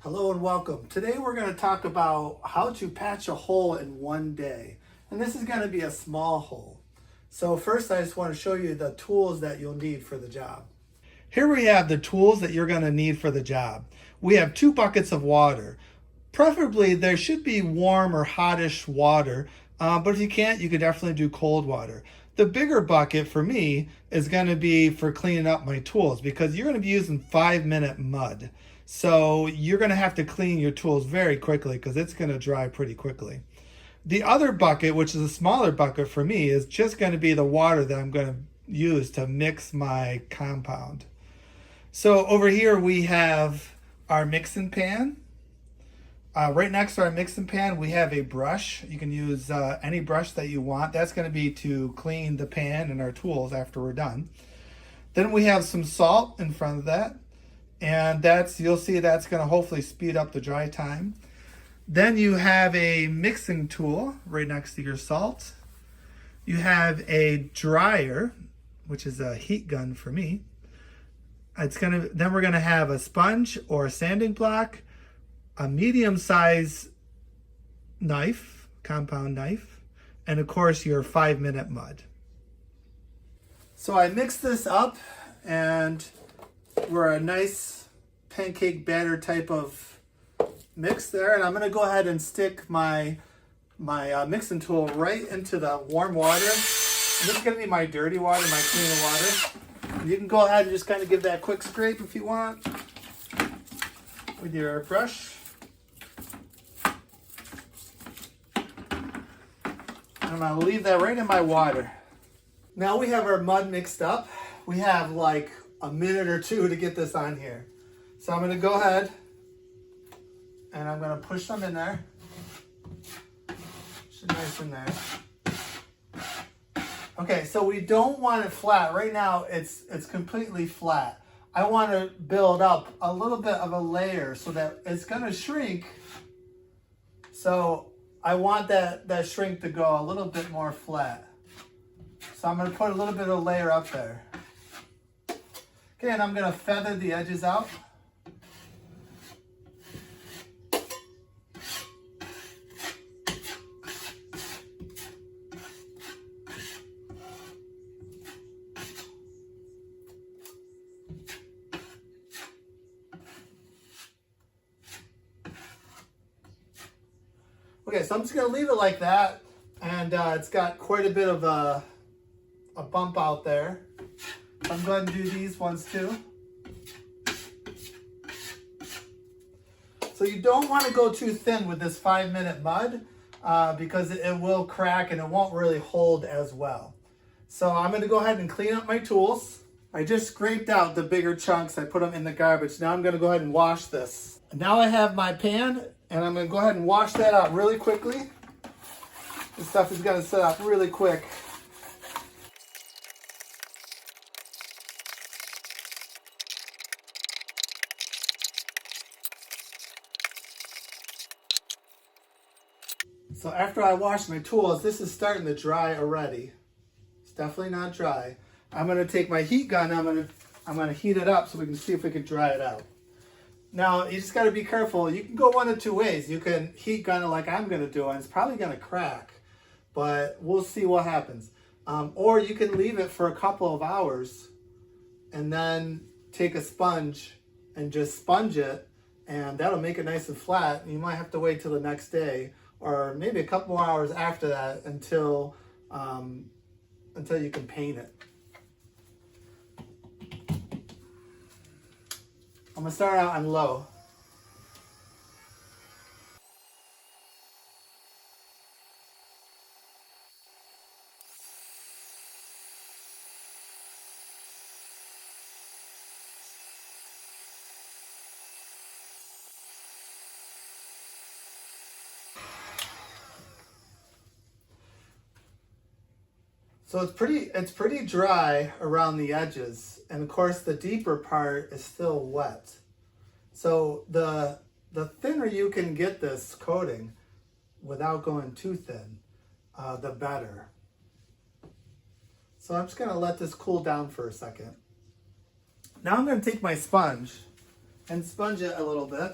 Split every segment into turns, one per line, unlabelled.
Hello and welcome. Today we're going to talk about how to patch a hole in one day. And this is going to be a small hole. So first I just want to show you the tools that you'll need for the job. Here we have the tools that you're going to need for the job. We have 2 buckets of water. Preferably there should be warm or hottish water, but if you can't, you could definitely do cold water. The bigger bucket for me is going to be for cleaning up my tools because you're going to be using 5-minute mud. So you're going to have to clean your tools very quickly because it's going to dry pretty quickly. The other bucket, which is a smaller bucket for me, is just going to be the water that I'm going to use to mix my compound. So over here we have our mixing pan. Right next to our mixing pan, we have a brush. You can use any brush that you want. That's going to be to clean the pan and our tools after we're done. Then we have some salt in front of that. And you'll see that's going to hopefully speed up the dry time. Then you have a mixing tool right next to your salt. You have a dryer, which is a heat gun for me. Then we're going to have a sponge or a sanding block, a medium-sized knife, compound knife, and of course your 5-minute mud. So I mixed this up and we're a nice pancake batter type of mix there, and I'm going to go ahead and stick my mixing tool right into the warm water. And this is going to be my dirty water, my clean water. And you can go ahead and just kind of give that a quick scrape if you want with your brush. I'm going to leave that right in my water. Now we have our mud mixed up. We have like a minute or 2 to get this on here. So I'm going to go ahead and I'm going to push them in there. Should be nice in there. Okay, so we don't want it flat. Right now it's completely flat. I want to build up a little bit of a layer so that it's going to shrink. So I want that shrink to go a little bit more flat. So I'm going to put a little bit of a layer up there. Okay, and I'm going to feather the edges out. Okay, so I'm just going to leave it like that. And it's got quite a bit of a bump out there. I'm going to do these ones too. So you don't want to go too thin with this 5-minute mud because it will crack and it won't really hold as well. So I'm going to go ahead and clean up my tools. I just scraped out the bigger chunks. I put them in the garbage. Now I'm going to go ahead and wash this. Now I have my pan and I'm going to go ahead and wash that out really quickly. This stuff is going to set up really quick. So after I wash my tools, this is starting to dry already. It's definitely not dry. I'm going to take my heat gun, I'm going to heat it up so we can see if we can dry it out. Now, you just got to be careful. You can go one of 2 ways. You can heat gun it like I'm going to do, and it's probably going to crack, but we'll see what happens. Or you can leave it for a couple of hours and then take a sponge and just sponge it, and that'll make it nice and flat. You might have to wait till the next day or maybe a couple more hours after that until you can paint it. I'm going to start out on low. So it's pretty dry around the edges, and of course the deeper part is still wet. So the thinner you can get this coating without going too thin, the better. So I'm just going to let this cool down for a second. Now I'm going to take my sponge and sponge it a little bit.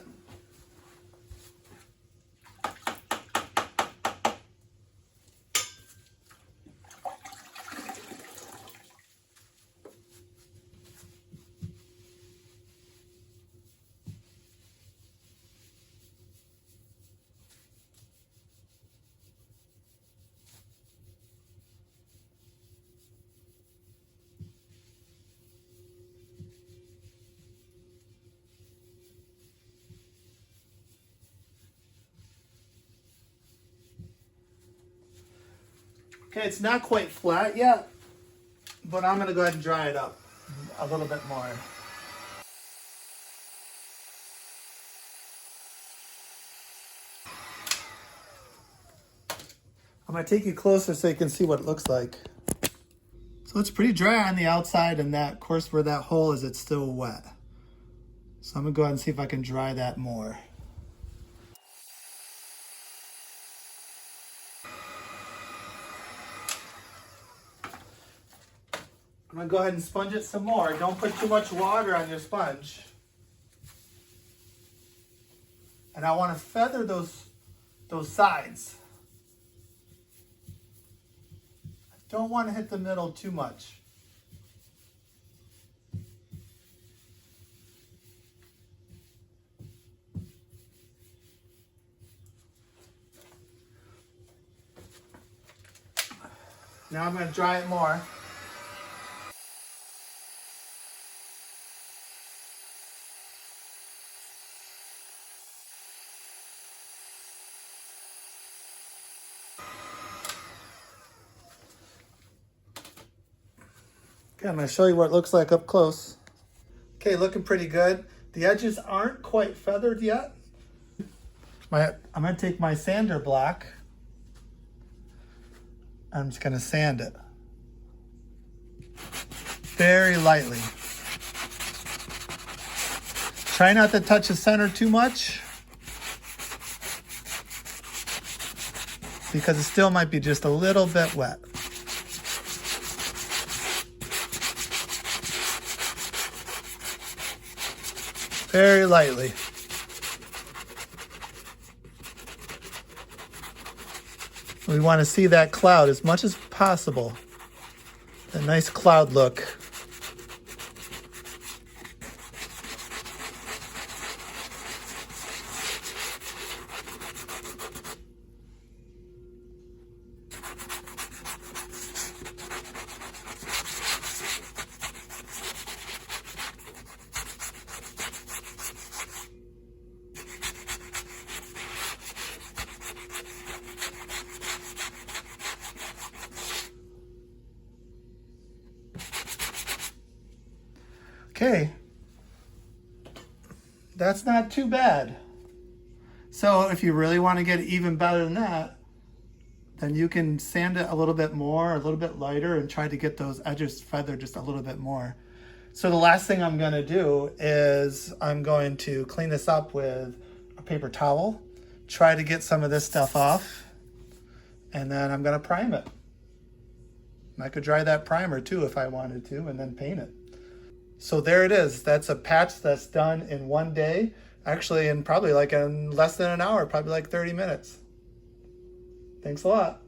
Okay, it's not quite flat yet, but I'm gonna go ahead and dry it up a little bit more. I'm gonna take you closer so you can see what it looks like. So it's pretty dry on the outside, and that, of course, where that hole is, it's still wet. So I'm gonna go ahead and see if I can dry that more. I'm gonna go ahead and sponge it some more. Don't put too much water on your sponge. And I want to feather those sides. I don't want to hit the middle too much. Now I'm going to dry it more. Okay, I'm going to show you what it looks like up close. Okay, looking pretty good. The edges aren't quite feathered yet. I'm going to take my sander block. I'm just going to sand it very lightly. Try not to touch the center too much, because it still might be just a little bit wet. Very lightly. We want to see that cloud as much as possible. A nice cloud look. Okay, that's not too bad. So if you really want to get even better than that, then you can sand it a little bit more, a little bit lighter, and try to get those edges feathered just a little bit more. So the last thing I'm going to do is I'm going to clean this up with a paper towel, try to get some of this stuff off, and then I'm going to prime it. And I could dry that primer too if I wanted to, and then paint it. So there it is. That's a patch that's done in one day. Actually, in probably like in less than an hour, probably like 30 minutes. Thanks a lot.